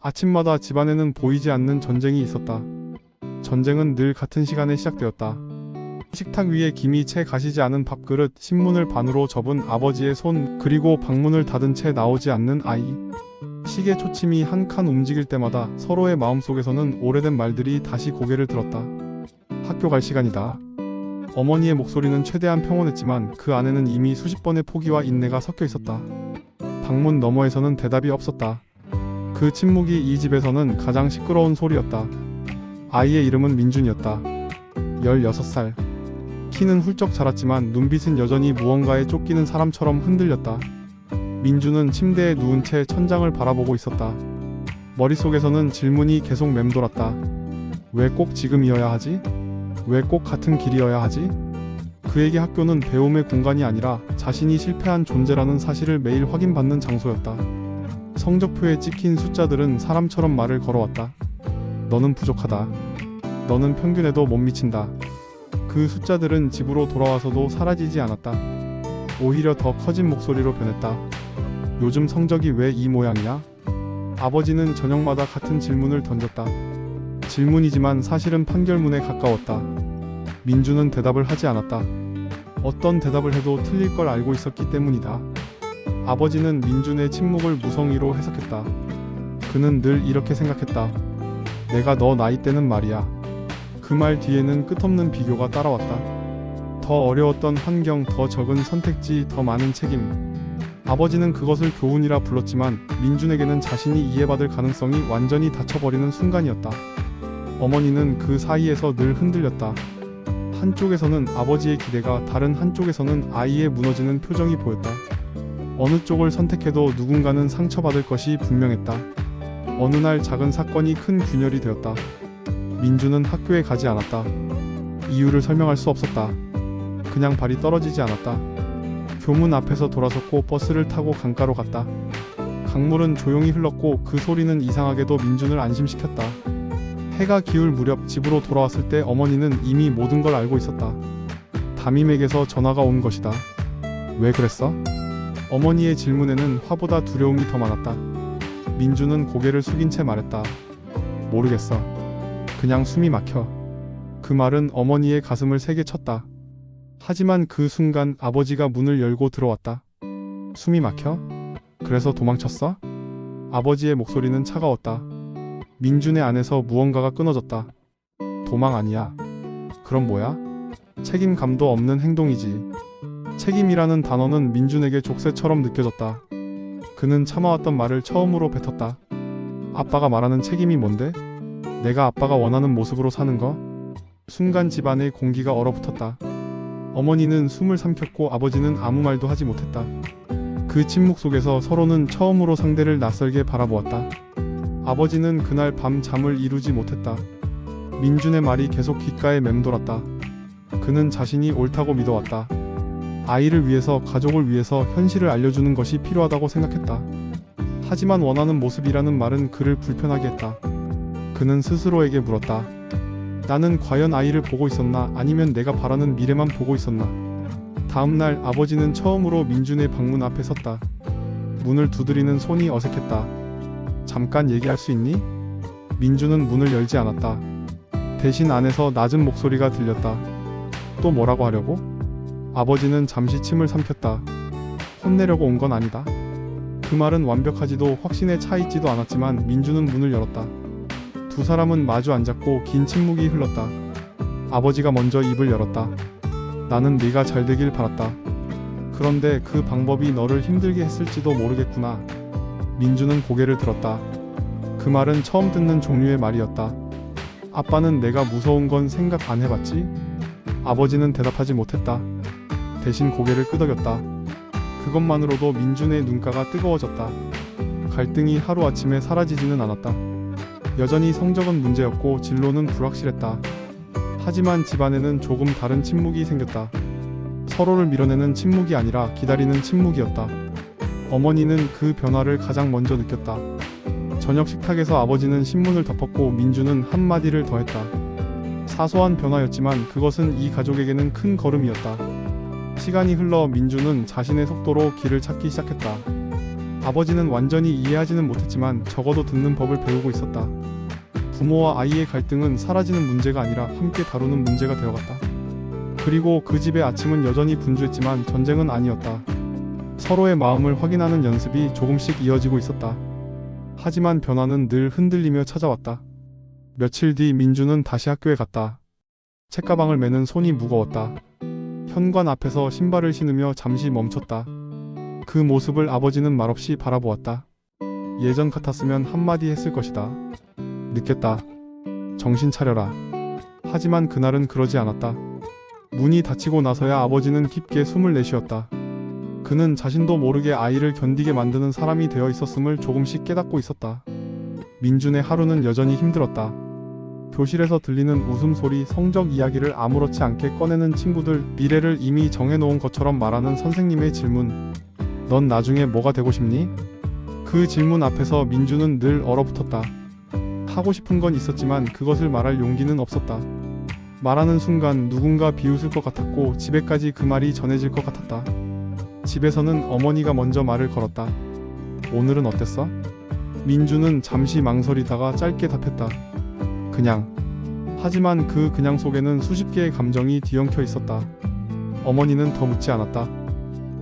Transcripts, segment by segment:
아침마다 집안에는 보이지 않는 전쟁이 있었다. 전쟁은 늘 같은 시간에 시작되었다. 식탁 위에 김이 채 가시지 않은 밥그릇, 신문을 반으로 접은 아버지의 손, 그리고 방문을 닫은 채 나오지 않는 아이. 시계 초침이 한 칸 움직일 때마다 서로의 마음속에서는 오래된 말들이 다시 고개를 들었다. 학교 갈 시간이다. 어머니의 목소리는 최대한 평온했지만 그 안에는 이미 수십 번의 포기와 인내가 섞여 있었다. 방문 너머에서는 대답이 없었다. 그 침묵이 이 집에서는 가장 시끄러운 소리였다. 아이의 이름은 민준이었다. 16살. 키는 훌쩍 자랐지만 눈빛은 여전히 무언가에 쫓기는 사람처럼 흔들렸다. 민준은 침대에 누운 채 천장을 바라보고 있었다. 머릿속에서는 질문이 계속 맴돌았다. 왜 꼭 지금이어야 하지? 왜 꼭 같은 길이어야 하지? 그에게 학교는 배움의 공간이 아니라 자신이 실패한 존재라는 사실을 매일 확인받는 장소였다. 성적표에 찍힌 숫자들은 사람처럼 말을 걸어왔다. 너는 부족하다. 너는 평균에도 못 미친다. 그 숫자들은 집으로 돌아와서도 사라지지 않았다. 오히려 더 커진 목소리로 변했다. 요즘 성적이 왜 이 모양이야? 아버지는 저녁마다 같은 질문을 던졌다. 질문이지만 사실은 판결문에 가까웠다. 민준은 대답을 하지 않았다. 어떤 대답을 해도 틀릴 걸 알고 있었기 때문이다. 아버지는 민준의 침묵을 무성의로 해석했다. 그는 늘 이렇게 생각했다. 내가 너 나이 때는 말이야. 그 말 뒤에는 끝없는 비교가 따라왔다. 더 어려웠던 환경, 더 적은 선택지, 더 많은 책임. 아버지는 그것을 교훈이라 불렀지만 민준에게는 자신이 이해받을 가능성이 완전히 닫혀버리는 순간이었다. 어머니는 그 사이에서 늘 흔들렸다. 한쪽에서는 아버지의 기대가, 다른 한쪽에서는 아이의 무너지는 표정이 보였다. 어느 쪽을 선택해도 누군가는 상처받을 것이 분명했다. 어느 날 작은 사건이 큰 균열이 되었다. 민준은 학교에 가지 않았다. 이유를 설명할 수 없었다. 그냥 발이 떨어지지 않았다. 교문 앞에서 돌아섰고 버스를 타고 강가로 갔다. 강물은 조용히 흘렀고 그 소리는 이상하게도 민준을 안심시켰다. 해가 기울 무렵 집으로 돌아왔을 때 어머니는 이미 모든 걸 알고 있었다. 담임에게서 전화가 온 것이다. 왜 그랬어? 어머니의 질문에는 화보다 두려움이 더 많았다. 민준은 고개를 숙인 채 말했다. 모르겠어. 그냥 숨이 막혀. 그 말은 어머니의 가슴을 세게 쳤다. 하지만 그 순간 아버지가 문을 열고 들어왔다. 숨이 막혀? 그래서 도망쳤어? 아버지의 목소리는 차가웠다. 민준의 안에서 무언가가 끊어졌다. 도망 아니야. 그럼 뭐야? 책임감도 없는 행동이지. 책임이라는 단어는 민준에게 족쇄처럼 느껴졌다. 그는 참아왔던 말을 처음으로 뱉었다. 아빠가 말하는 책임이 뭔데? 내가 아빠가 원하는 모습으로 사는 거? 순간 집안의 공기가 얼어붙었다. 어머니는 숨을 삼켰고 아버지는 아무 말도 하지 못했다. 그 침묵 속에서 서로는 처음으로 상대를 낯설게 바라보았다. 아버지는 그날 밤 잠을 이루지 못했다. 민준의 말이 계속 귓가에 맴돌았다. 그는 자신이 옳다고 믿어왔다. 아이를 위해서, 가족을 위해서 현실을 알려주는 것이 필요하다고 생각했다. 하지만 원하는 모습이라는 말은 그를 불편하게 했다. 그는 스스로에게 물었다. 나는 과연 아이를 보고 있었나, 아니면 내가 바라는 미래만 보고 있었나? 다음날 아버지는 처음으로 민준의 방문 앞에 섰다. 문을 두드리는 손이 어색했다. 잠깐 얘기할 수 있니? 민준은 문을 열지 않았다. 대신 안에서 낮은 목소리가 들렸다. 또 뭐라고 하려고? 아버지는 잠시 침을 삼켰다. 혼내려고 온 건 아니다. 그 말은 완벽하지도 확신에 차 있지도 않았지만 민준은 문을 열었다. 두 사람은 마주 앉았고 긴 침묵이 흘렀다. 아버지가 먼저 입을 열었다. 나는 네가 잘 되길 바랐다. 그런데 그 방법이 너를 힘들게 했을지도 모르겠구나. 민준은 고개를 들었다. 그 말은 처음 듣는 종류의 말이었다. 아빠는 내가 무서운 건 생각 안 해봤지? 아버지는 대답하지 못했다. 대신 고개를 끄덕였다. 그것만으로도 민준의 눈가가 뜨거워졌다. 갈등이 하루아침에 사라지지는 않았다. 여전히 성적은 문제였고 진로는 불확실했다. 하지만 집안에는 조금 다른 침묵이 생겼다. 서로를 밀어내는 침묵이 아니라 기다리는 침묵이었다. 어머니는 그 변화를 가장 먼저 느꼈다. 저녁 식탁에서 아버지는 신문을 덮었고 민준은 한마디를 더했다. 사소한 변화였지만 그것은 이 가족에게는 큰 걸음이었다. 시간이 흘러 민준은 자신의 속도로 길을 찾기 시작했다. 아버지는 완전히 이해하지는 못했지만 적어도 듣는 법을 배우고 있었다. 부모와 아이의 갈등은 사라지는 문제가 아니라 함께 다루는 문제가 되어갔다. 그리고 그 집의 아침은 여전히 분주했지만 전쟁은 아니었다. 서로의 마음을 확인하는 연습이 조금씩 이어지고 있었다. 하지만 변화는 늘 흔들리며 찾아왔다. 며칠 뒤 민주는 다시 학교에 갔다. 책가방을 메는 손이 무거웠다. 현관 앞에서 신발을 신으며 잠시 멈췄다. 그 모습을 아버지는 말없이 바라보았다. 예전 같았으면 한마디 했을 것이다. 늦겠다. 정신 차려라. 하지만 그날은 그러지 않았다. 문이 닫히고 나서야 아버지는 깊게 숨을 내쉬었다. 그는 자신도 모르게 아이를 견디게 만드는 사람이 되어 있었음을 조금씩 깨닫고 있었다. 민준의 하루는 여전히 힘들었다. 교실에서 들리는 웃음소리, 성적 이야기를 아무렇지 않게 꺼내는 친구들, 미래를 이미 정해놓은 것처럼 말하는 선생님의 질문. 넌 나중에 뭐가 되고 싶니? 그 질문 앞에서 민준은 늘 얼어붙었다. 하고 싶은 건 있었지만 그것을 말할 용기는 없었다. 말하는 순간 누군가 비웃을 것 같았고 집에까지 그 말이 전해질 것 같았다. 집에서는 어머니가 먼저 말을 걸었다. 오늘은 어땠어? 민준은 잠시 망설이다가 짧게 답했다. 그냥. 하지만 그 그냥 속에는 수십 개의 감정이 뒤엉켜 있었다. 어머니는 더 묻지 않았다.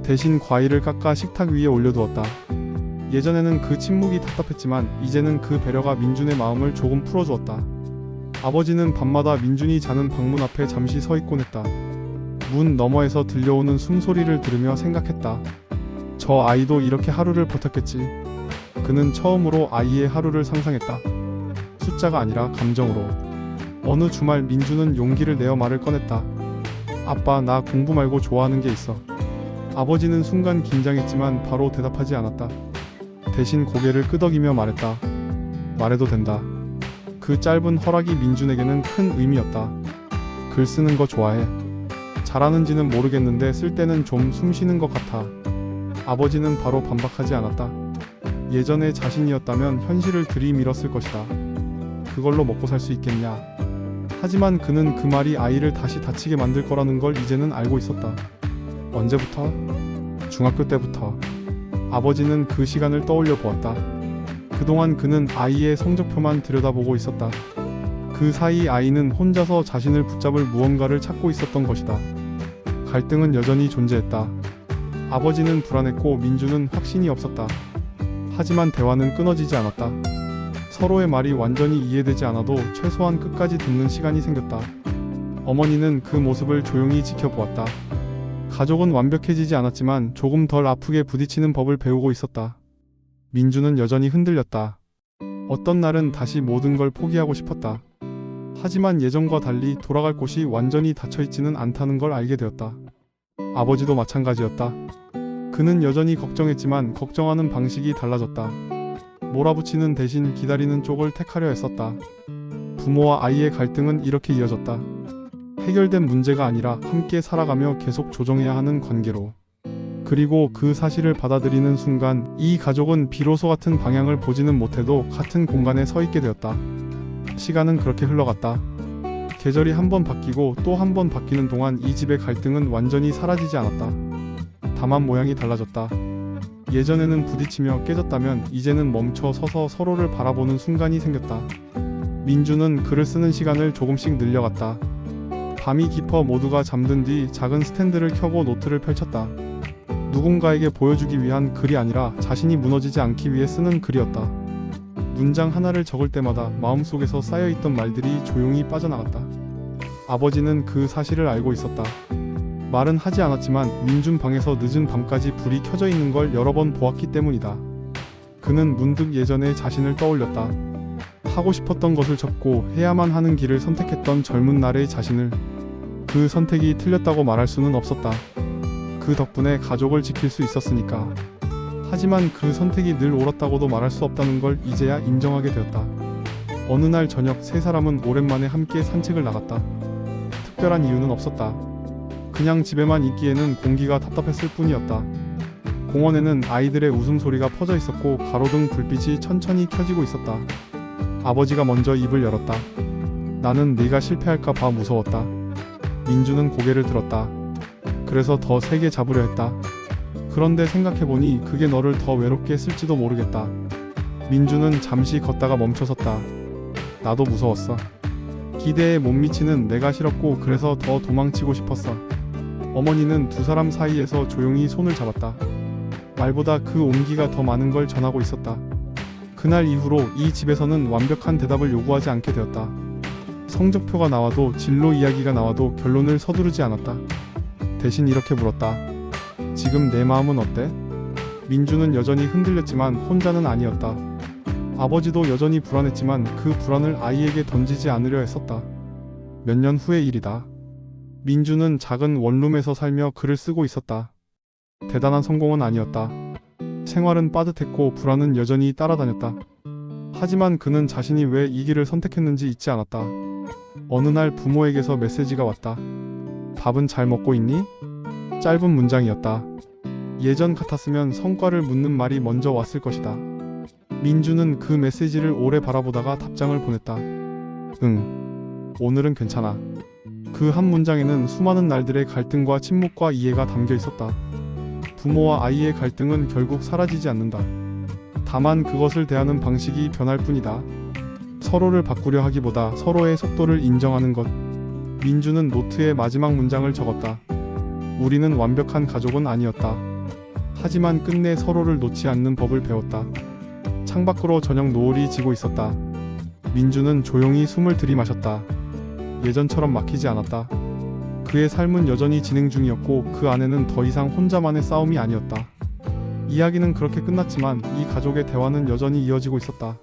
대신 과일을 깎아 식탁 위에 올려두었다. 예전에는 그 침묵이 답답했지만 이제는 그 배려가 민준의 마음을 조금 풀어주었다. 아버지는 밤마다 민준이 자는 방문 앞에 잠시 서 있곤 했다. 문 너머에서 들려오는 숨소리를 들으며 생각했다. 저 아이도 이렇게 하루를 버텼겠지. 그는 처음으로 아이의 하루를 상상했다. 숫자가 아니라 감정으로. 어느 주말 민준은 용기를 내어 말을 꺼냈다. 아빠, 나 공부 말고 좋아하는 게 있어. 아버지는 순간 긴장했지만 바로 대답하지 않았다. 대신 고개를 끄덕이며 말했다. 말해도 된다. 그 짧은 허락이 민준에게는 큰 의미였다. 글 쓰는 거 좋아해. 잘하는지는 모르겠는데 쓸 때는 좀 숨 쉬는 것 같아. 아버지는 바로 반박하지 않았다. 예전의 자신이었다면 현실을 들이밀었을 것이다. 그걸로 먹고 살 수 있겠냐. 하지만 그는 그 말이 아이를 다시 다치게 만들 거라는 걸 이제는 알고 있었다. 언제부터? 중학교 때부터. 아버지는 그 시간을 떠올려 보았다. 그동안 그는 아이의 성적표만 들여다보고 있었다. 그 사이 아이는 혼자서 자신을 붙잡을 무언가를 찾고 있었던 것이다. 갈등은 여전히 존재했다. 아버지는 불안했고 민준은 확신이 없었다. 하지만 대화는 끊어지지 않았다. 서로의 말이 완전히 이해되지 않아도 최소한 끝까지 듣는 시간이 생겼다. 어머니는 그 모습을 조용히 지켜보았다. 가족은 완벽해지지 않았지만 조금 덜 아프게 부딪히는 법을 배우고 있었다. 민준은 여전히 흔들렸다. 어떤 날은 다시 모든 걸 포기하고 싶었다. 하지만 예전과 달리 돌아갈 곳이 완전히 닫혀있지는 않다는 걸 알게 되었다. 아버지도 마찬가지였다. 그는 여전히 걱정했지만 걱정하는 방식이 달라졌다. 몰아붙이는 대신 기다리는 쪽을 택하려 했었다. 부모와 아이의 갈등은 이렇게 이어졌다. 해결된 문제가 아니라 함께 살아가며 계속 조정해야 하는 관계로. 그리고 그 사실을 받아들이는 순간 이 가족은 비로소 같은 방향을 보지는 못해도 같은 공간에 서 있게 되었다. 시간은 그렇게 흘러갔다. 계절이 한 번 바뀌고 또 한 번 바뀌는 동안 이 집의 갈등은 완전히 사라지지 않았다. 다만 모양이 달라졌다. 예전에는 부딪히며 깨졌다면 이제는 멈춰 서서 서로를 바라보는 순간이 생겼다. 민주는 글을 쓰는 시간을 조금씩 늘려갔다. 밤이 깊어 모두가 잠든 뒤 작은 스탠드를 켜고 노트를 펼쳤다. 누군가에게 보여주기 위한 글이 아니라 자신이 무너지지 않기 위해 쓰는 글이었다. 문장 하나를 적을 때마다 마음속에서 쌓여있던 말들이 조용히 빠져나갔다. 아버지는 그 사실을 알고 있었다. 말은 하지 않았지만 민준 방에서 늦은 밤까지 불이 켜져 있는 걸 여러 번 보았기 때문이다. 그는 문득 예전의 자신을 떠올렸다. 하고 싶었던 것을 접고 해야만 하는 길을 선택했던 젊은 날의 자신을. 그 선택이 틀렸다고 말할 수는 없었다. 그 덕분에 가족을 지킬 수 있었으니까. 하지만 그 선택이 늘 옳았다고도 말할 수 없다는 걸 이제야 인정하게 되었다. 어느 날 저녁 세 사람은 오랜만에 함께 산책을 나갔다. 특별한 이유는 없었다. 그냥 집에만 있기에는 공기가 답답했을 뿐이었다. 공원에는 아이들의 웃음소리가 퍼져 있었고 가로등 불빛이 천천히 켜지고 있었다. 아버지가 먼저 입을 열었다. 나는 네가 실패할까 봐 무서웠다. 민주는 고개를 들었다. 그래서 더 세게 잡으려 했다. 그런데 생각해보니 그게 너를 더 외롭게 했을지도 모르겠다. 민주는 잠시 걷다가 멈춰섰다. 나도 무서웠어. 기대에 못 미치는 내가 싫었고 그래서 더 도망치고 싶었어. 어머니는 두 사람 사이에서 조용히 손을 잡았다. 말보다 그 온기가 더 많은 걸 전하고 있었다. 그날 이후로 이 집에서는 완벽한 대답을 요구하지 않게 되었다. 성적표가 나와도 진로 이야기가 나와도 결론을 서두르지 않았다. 대신 이렇게 물었다. 지금 내 마음은 어때? 민주는 여전히 흔들렸지만 혼자는 아니었다. 아버지도 여전히 불안했지만 그 불안을 아이에게 던지지 않으려 했었다. 몇 년 후의 일이다. 민주는 작은 원룸에서 살며 글을 쓰고 있었다. 대단한 성공은 아니었다. 생활은 빠듯했고 불안은 여전히 따라다녔다. 하지만 그는 자신이 왜 이 길을 선택했는지 잊지 않았다. 어느 날 부모에게서 메시지가 왔다. 밥은 잘 먹고 있니? 짧은 문장이었다. 예전 같았으면 성과를 묻는 말이 먼저 왔을 것이다. 민주는 그 메시지를 오래 바라보다가 답장을 보냈다. 응. 오늘은 괜찮아. 그 한 문장에는 수많은 날들의 갈등과 침묵과 이해가 담겨 있었다. 부모와 아이의 갈등은 결국 사라지지 않는다. 다만 그것을 대하는 방식이 변할 뿐이다. 서로를 바꾸려 하기보다 서로의 속도를 인정하는 것. 민주는 노트에 마지막 문장을 적었다. 우리는 완벽한 가족은 아니었다. 하지만 끝내 서로를 놓지 않는 법을 배웠다. 창밖으로 저녁 노을이 지고 있었다. 민주는 조용히 숨을 들이마셨다. 예전처럼 막히지 않았다. 그의 삶은 여전히 진행 중이었고 그 안에는 더 이상 혼자만의 싸움이 아니었다. 이야기는 그렇게 끝났지만 이 가족의 대화는 여전히 이어지고 있었다.